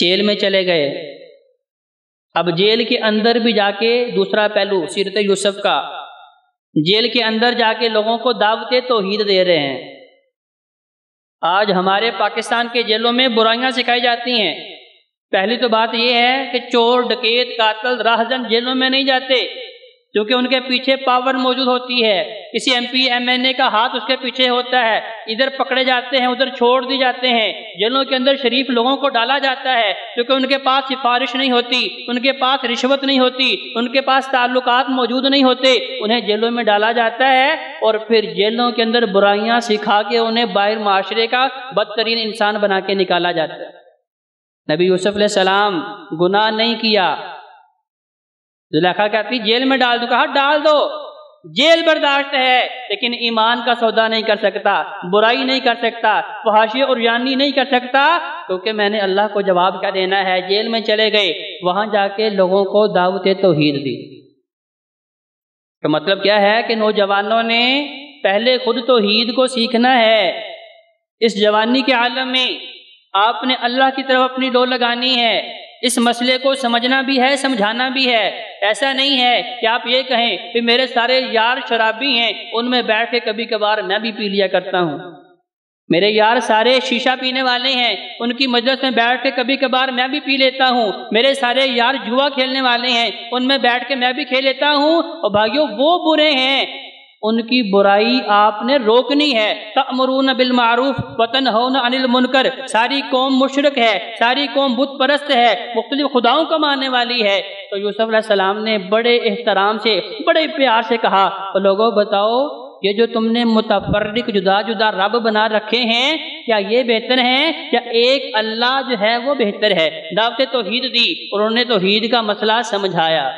Jail میں چلے گئے۔ اب جیل کے اندر بھی جا کے دوسرا پہلو سیرت یوسف کا، جیل کے اندر جا کے لوگوں کو دعوت توحید دے رہے ہیں۔ آج ہمارے پاکستان کے جیلوں میں برائیاں سکھائی جاتی ہیں۔ پہلی تو بات یہ ہے کہ چور، ڈکیت، قاتل، راہزن جیلوں میں نہیں جاتے، کیونکہ ان کے پیچھے پاور موجود ہوتی ہے، کسی ایم پی ایم این اے کا ہاتھ اس کے پیچھے ہوتا ہے، ادھر پکڑے جاتے ہیں ادھر چھوڑ دی جاتے ہیں۔ جیلوں کے اندر شریف لوگوں کو ڈالا جاتا ہے کیونکہ ان کے پاس سفارش نہیں ہوتی، ان کے پاس رشوت نہیں ہوتی، ان کے پاس تعلقات موجود نہیں ہوتے، انہیں جیلوں میں ڈالا جاتا ہے اور پھر جیلوں کے اندر برائیاں سکھا کے انہیں باہر معاشرے کا بدترین انسان بنا کے نکالا جاتا ہے۔ نبی یوسف علیہ السلام گناہ نہیں کیا، زلیخا کہتی جیل میں ڈال دو، کہا ڈال دو، جیل برداشت ہے، لیکن ایمان کا سودا نہیں کر سکتا، برائی نہیں کر سکتا، فحاشی اور یانی نہیں کر سکتا، کیونکہ میں نے اللہ کو جواب کیا دینا ہے۔ جیل میں چلے گئے، وہاں جا کے لوگوں کو دعوت توحید دی۔ تو مطلب کیا ہے کہ نوجوانوں نے پہلے خود توحید کو سیکھنا ہے۔ اس جوانی کے عالم میں آپ نے اللہ کی طرف اپنی ڈور لگانی ہے، اس مسئلے کو سمجھنا بھی ہے، سمجھانا بھی ہے۔ ایسا نہیں ہے کہ آپ یہ کہیں کہ میرے سارے یار شرابی ہیں، ان میں بیٹھ کے کبھی کبھار میں بھی پی لیا کرتا ہوں، میرے یار سارے شیشہ پینے والے ہیں، ان کی مجلس میں بیٹھ کے کبھی کبھار میں بھی پی لیتا ہوں، میرے سارے یار جوا کھیلنے والے ہیں، ان میں بیٹھ کے میں بھی کھیل لیتا ہوں۔ اور بھائیو وہ برے ہیں، ان کی برائی آپ نے روکنی ہے۔ تأمرون بالمعروف وتنہون عن المنکر، ساری قوم مشرک ہے، ساری قوم بت پرست ہے، مختلف خداؤں کو ماننے والی ہے۔ تو یوسف علیہ السلام نے بڑے احترام سے، بڑے پیار سے کہا لوگوں بتاؤ یہ جو تم نے متفرق جدا جدا رب بنا رکھے ہیں، کیا یہ بہتر ہیں یا ایک اللہ جو ہے وہ بہتر ہے؟ دعوت توحید دی اور انہوں نے توحید کا مسئلہ سمجھایا۔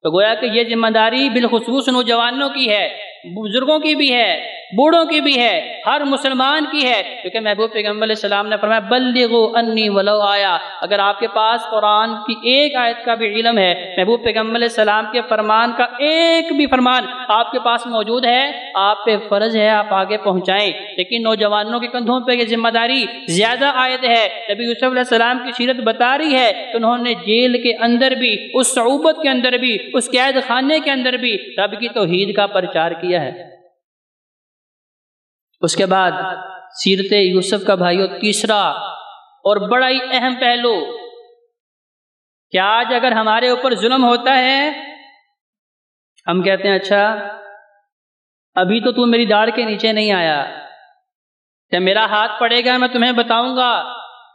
تو گویا کہ یہ ذمہ داری بالخصوص نوجوانوں کی ہے، بزرگوں کی بھی ہے، بوڑھوں کی بھی ہے، ہر مسلمان کی ہے، کیونکہ محبوب پیغمبر علیہ السلام نے فرمایا بلغوا انی ولو آیا۔ اگر آپ کے پاس قرآن کی ایک آیت کا بھی علم ہے، محبوب پیغمبر علیہ السلام کے فرمان کا ایک بھی فرمان آپ کے پاس موجود ہے، آپ پہ فرض ہے آپ آگے پہنچائیں۔ لیکن نوجوانوں کے کندھوں پہ یہ ذمہ داری زیادہ عائد ہے۔ نبی یوسف علیہ السلام کی سیرت بتا رہی ہے کہ انہوں نے جیل کے اندر بھی، اس صعوبت کے اندر بھی، اس قید خانے کے اندر بھی رب کی توحید کا پرچار کیا ہے۔ اس کے بعد سیرت یوسف کا بھائیو تیسرا اور بڑا ہی اہم پہلو کہ آج اگر ہمارے اوپر ظلم ہوتا ہے، ہم کہتے ہیں اچھا ابھی تو میری داڑھ کے نیچے نہیں آیا، جب میرا ہاتھ پڑے گا میں تمہیں بتاؤں گا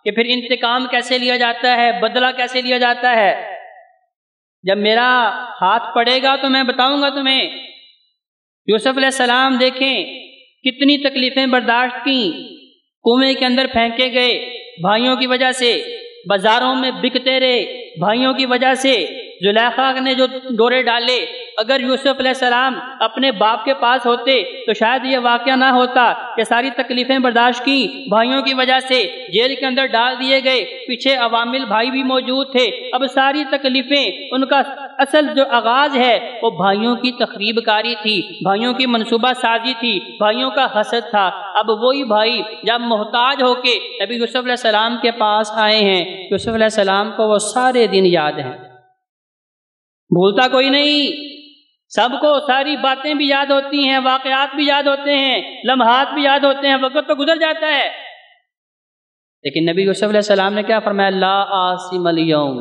کہ پھر انتقام کیسے لیا جاتا ہے، بدلہ کیسے لیا جاتا ہے۔ جب میرا ہاتھ پڑے گا تو میں بتاؤں گا تمہیں۔ یوسف علیہ السلام دیکھیں کتنی تکلیفیں برداشت کی، کنویں کے اندر پھینکے گئے بھائیوں کی وجہ سے، بازاروں میں بکتے رہے بھائیوں کی وجہ سے، زلیخا نے جو ڈورے ڈالے، اگر یوسف علیہ السلام اپنے باپ کے پاس ہوتے تو شاید یہ واقعہ نہ ہوتا کہ ساری تکلیفیں برداشت کی بھائیوں کی وجہ سے، جیل کے اندر ڈال دیے گئے، پیچھے عوامل بھائی بھی موجود تھے۔ اب ساری تکلیفیں، ان کا اصل جو آغاز ہے وہ بھائیوں کی تخریب کاری تھی، بھائیوں کی منصوبہ سازی تھی، بھائیوں کا حسد تھا۔ اب وہی بھائی جب محتاج ہو کے نبی یوسف علیہ السلام کے پاس آئے ہیں، یوسف علیہ السلام کو وہ سارے دن یاد ہیں، بھولتا کوئی نہیں، سب کو ساری باتیں بھی یاد ہوتی ہیں، واقعات بھی یاد ہوتے ہیں، لمحات بھی یاد ہوتے ہیں، وقت تو گزر جاتا ہے۔ لیکن نبی یوسف علیہ السلام نے کیا فرمایا؟ لا عاصم اليوم،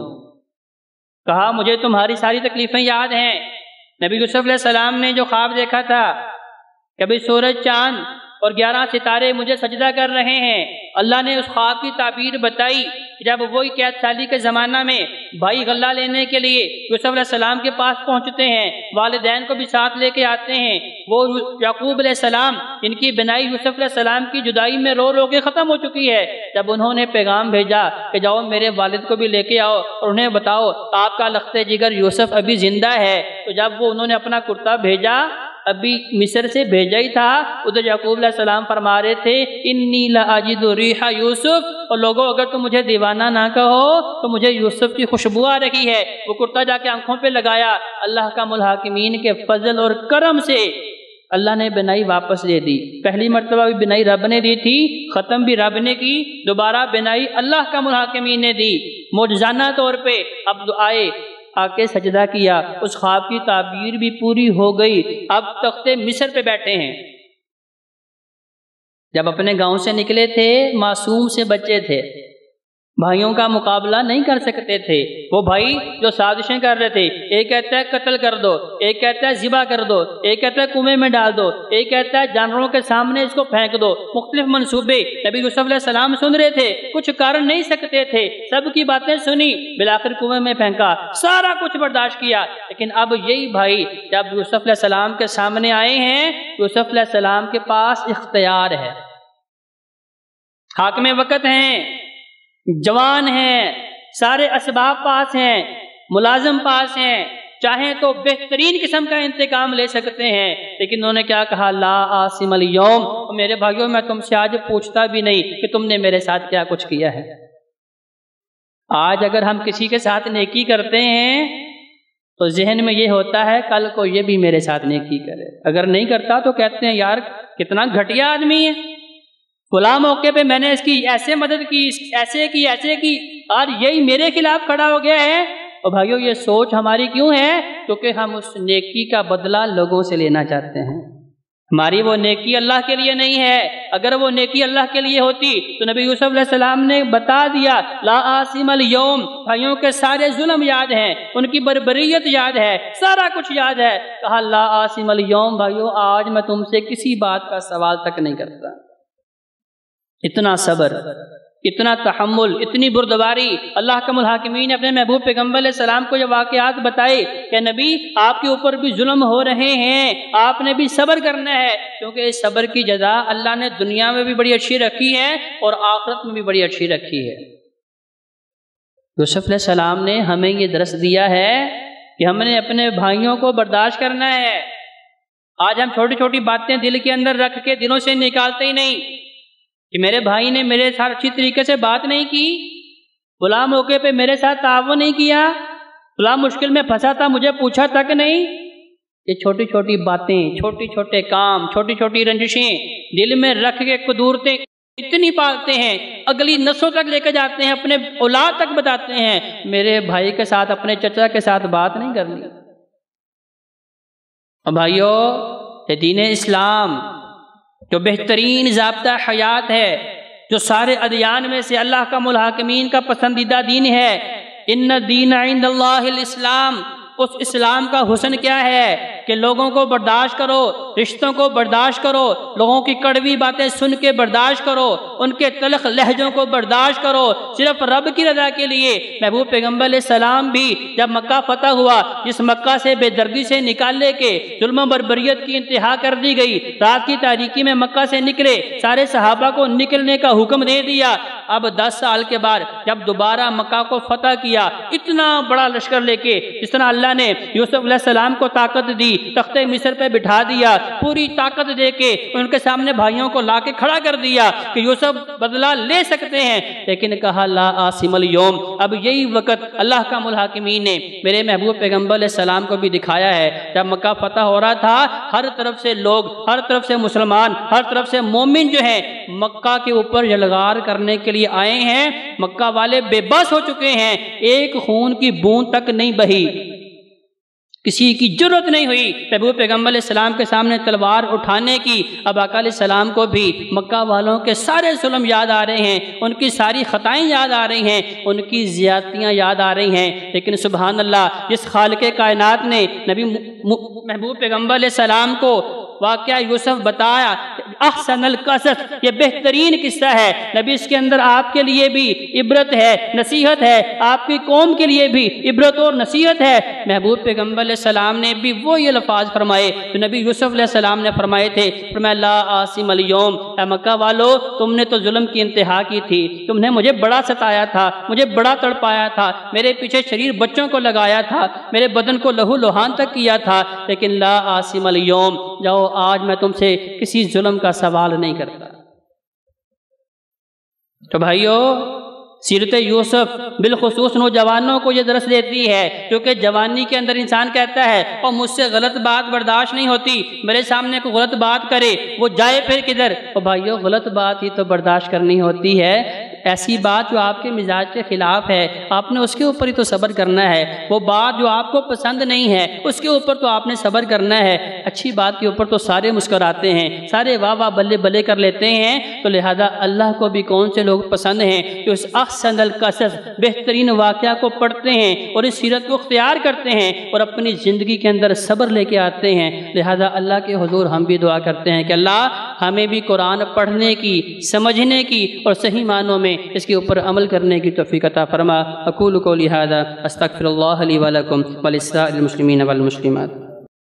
کہا مجھے تمہاری ساری تکلیفیں یاد ہیں۔ نبی یوسف علیہ السلام نے جو خواب دیکھا تھا، کبھی سورج، چاند اور 11 ستارے مجھے سجدہ کر رہے ہیں، اللہ نے اس خواب کی تعبیر بتائی۔ جب وہی قید سالی کے زمانہ میں بھائی غلہ لینے کے لیے یوسف علیہ السلام کے پاس پہنچتے ہیں، والدین کو بھی ساتھ لے کے آتے ہیں، وہ یعقوب علیہ السلام جن کی بنائی یوسف علیہ السلام کی جدائی میں رو رو کے ختم ہو چکی ہے، جب انہوں نے پیغام بھیجا کہ جاؤ میرے والد کو بھی لے کے آؤ اور انہیں بتاؤ آپ کا لخت جگر یوسف ابھی زندہ ہے، تو جب وہ انہوں نے اپنا کرتا بھیجا، ابھی مصر سے بھیجا ہی تھا، ادھر یعقوب علیہ السلام فرما رہے تھے انی لاجد ریح یوسف، اور لوگوں اگر تم مجھے دیوانہ نہ کہو تو مجھے یوسف کی خوشبو آ رہی ہے۔ وہ کرتا جا کے آنکھوں پہ لگایا، اللہ کا الحاکمین کے فضل اور کرم سے اللہ نے بنائی واپس دے دی. پہلی مرتبہ بھی بنائی رب نے دی تھی، ختم بھی رب نے کی، دوبارہ بنائی اللہ کا محاکمین نے دی معجزانہ طور پہ. اب آئے آ کے سجدہ کیا، اس خواب کی تعبیر بھی پوری ہو گئی. اب تخت مصر پہ بیٹھے ہیں. جب اپنے گاؤں سے نکلے تھے معصوم سے بچے تھے، بھائیوں کا مقابلہ نہیں کر سکتے تھے. وہ بھائی جو سازشیں کر رہے تھے، ایک کہتا ہے قتل کر دو، ایک کہتا ہے ذبح کر دو، ایک کہتا ہے کنویں میں ڈال دو، ایک کہتا ہے جانوروں کے سامنے اس کو پھینک دو. مختلف منصوبے نبی یوسف علیہ السلام سن رہے تھے، کچھ کر نہیں سکتے تھے، سب کی باتیں سنی، بالآخر کنویں میں پھینکا، سارا کچھ برداشت کیا. لیکن اب یہی بھائی جب یوسف علیہ السلام کے سامنے آئے ہیں، یوسف علیہ السلام کے پاس اختیار ہے، حاکم وقت ہیں، جوان ہیں، سارے اسباب پاس ہیں، ملازم پاس ہیں، چاہیں تو بہترین قسم کا انتقام لے سکتے ہیں. لیکن انہوں نے کیا کہا؟ لا عاصم اليوم. میرے بھائیوں میں تم سے آج پوچھتا بھی نہیں کہ تم نے میرے ساتھ کیا کچھ کیا ہے. آج اگر ہم کسی کے ساتھ نیکی کرتے ہیں تو ذہن میں یہ ہوتا ہے کل کو یہ بھی میرے ساتھ نیکی کرے. اگر نہیں کرتا تو کہتے ہیں یار کتنا گھٹیا آدمی ہے، فلاں موقع پہ میں نے اس کی ایسے مدد کی، ایسے کی، اور یہی میرے خلاف کھڑا ہو گیا ہے. اور بھائیو یہ سوچ ہماری کیوں ہے؟ کیونکہ ہم اس نیکی کا بدلہ لوگوں سے لینا چاہتے ہیں. ہماری وہ نیکی اللہ کے لیے نہیں ہے. اگر وہ نیکی اللہ کے لیے ہوتی تو نبی یوسف علیہ السلام نے بتا دیا لا عاصم اليوم. بھائیوں کے سارے ظلم یاد ہیں، ان کی بربریت یاد ہے، سارا کچھ یاد ہے. کہا لا عاصم اليوم. بھائیو آج میں تم سے کسی بات کا سوال تک نہیں کرتا. اتنا صبر، اتنا تحمل، اتنی بردباری. اللہ کے الحاکمین نے اپنے محبوب پیغمبر علیہ السلام کو یہ واقعات بتائے کہ نبی آپ کے اوپر بھی ظلم ہو رہے ہیں، آپ نے بھی صبر کرنا ہے، کیونکہ اس صبر کی جزا اللہ نے دنیا میں بھی بڑی اچھی رکھی ہے اور آخرت میں بھی بڑی اچھی رکھی ہے. یوسف علیہ السلام نے ہمیں یہ درس دیا ہے کہ ہم نے اپنے بھائیوں کو برداشت کرنا ہے. آج ہم چھوٹی چھوٹی باتیں دل کے اندر رکھ کے دلوں سے نکالتے ہی نہیں کہ میرے بھائی نے میرے ساتھ اچھی طریقے سے بات نہیں کی، فلاں موقع پہ میرے ساتھ تعاون نہیں کیا، فلاں مشکل میں پھنسا تھا مجھے پوچھا تک نہیں. یہ چھوٹی چھوٹی باتیں، چھوٹی چھوٹے کام، چھوٹی چھوٹی رنجشیں دل میں رکھ کے قدورتیں اتنی پالتے ہیں، اگلی نسلوں تک لے کے جاتے ہیں، اپنے اولاد تک بتاتے ہیں میرے بھائی کے ساتھ، اپنے چچا کے ساتھ بات نہیں کرنی. اور بھائیو یہ دین اسلام جو بہترین ضابطہ حیات ہے، جو سارے ادیان میں سے اللہ کا الحاکمین کا پسندیدہ دین ہے. ان الدین عند اللہ الاسلام. اس اسلام کا حسن کیا ہے کہ لوگوں کو برداشت کرو، رشتوں کو برداشت کرو، لوگوں کی کڑوی باتیں سن کے برداشت کرو، ان کے تلخ لہجوں کو برداشت کرو، صرف رب کی رضا کے لیے. محبوب پیغمبر علیہ السلام بھی جب مکہ فتح ہوا، جس مکہ سے بے دردی سے نکالنے کے ظلم و بربریت کی انتہا کر دی گئی، رات کی تاریکی میں مکہ سے نکلے، سارے صحابہ کو نکلنے کا حکم دے دیا. اب 10 سال کے بعد جب دوبارہ مکہ کو فتح کیا، اتنا بڑا لشکر لے کے، جس طرح اللہ نے یوسف علیہ السلام کو طاقت دی، تخت مصر پہ بٹھا دیا، پوری طاقت دے کے ان کے سامنے بھائیوں کو لا کے کھڑا کر دیا کہ یوسف بدلہ لے سکتے ہیں. لیکن کہا لا عاصم اليوم. اب یہی وقت اللہ کا الحاکمین نے میرے محبوب پیغمبر علیہ السلام کو بھی دکھایا ہے. جب مکہ فتح ہو رہا تھا، ہر طرف سے لوگ، ہر طرف سے مسلمان، ہر طرف سے مومن جو ہیں مکہ کے اوپر یلغار کرنے کے لیے آئے ہیں. مکہ والے بے بس ہو چکے ہیں، ایک خون کی بوند تک نہیں بہی، کسی کی جرت نہیں ہوئی محبوب پیغمبر علیہ السلام کے سامنے تلوار اٹھانے کی. اب آقا علیہ السلام کو بھی مکہ والوں کے سارے ظلم یاد آ رہے ہیں، ان کی ساری خطائیں یاد آ رہی ہیں، ان کی زیادتیاں یاد آ رہی ہیں. لیکن سبحان اللہ، جس خالق کائنات نے نبی محبوب پیغمبر علیہ السلام کو واقعہ یوسف بتایا، احسن القصص، یہ بہترین قصہ ہے نبی، اس کے اندر آپ کے لیے بھی عبرت ہے، نصیحت ہے، آپ کی قوم کے لیے بھی عبرت اور نصیحت ہے. محبوب پیغمبر علیہ السلام نے بھی وہی الفاظ فرمائے جو نبی یوسف علیہ السلام نے فرمائے تھے. فرمایا لا عاصم اليوم. اے مکہ والو، تم نے تو ظلم کی انتہا کی تھی، تم نے مجھے بڑا ستایا تھا، مجھے بڑا تڑپایا تھا، میرے پیچھے شریر بچوں کو لگایا تھا، میرے بدن کو لہو لہان تک کیا تھا. لیکن لا عاصم اليوم، جاؤ آج میں تم سے کسی ظلم کا سوال نہیں کرتا. تو بھائیو، سیرت یوسف بالخصوص نوجوانوں کو یہ درس دیتی ہے، کیونکہ جوانی کے اندر انسان کہتا ہے اور مجھ سے غلط بات برداشت نہیں ہوتی، میرے سامنے کوئی غلط بات کرے وہ جائے پھر کدھر؟ اور بھائیو غلط بات ہی تو برداشت کرنی ہوتی ہے، ایسی بات جو آپ کے مزاج کے خلاف ہے آپ نے اس کے اوپر ہی تو صبر کرنا ہے، وہ بات جو آپ کو پسند نہیں ہے اس کے اوپر تو آپ نے صبر کرنا ہے، اچھی بات کے اوپر تو سارے مسکراتے ہیں، سارے واہ واہ بلے بلے کر لیتے ہیں، تو لہذا اللہ کو بھی کون سے لوگ پسند ہیں جو اس احسن القصص بہترین واقعہ کو پڑھتے ہیں اور اس سیرت کو اختیار کرتے ہیں اور اپنی زندگی کے اندر صبر لے کے آتے ہیں۔ لہذا اللہ کے حضور ہم بھی دعا کرتے ہیں کہ اللہ ہمیں بھی قرآن پڑھنے کی، سمجھنے کی اور صحیح معنوں میں اس کے اوپر عمل کرنے کی توفیق عطا فرما۔ اقول قولی ھذا استغفر اللہ لی ولکم ولسائر المسلمین والمسلمات۔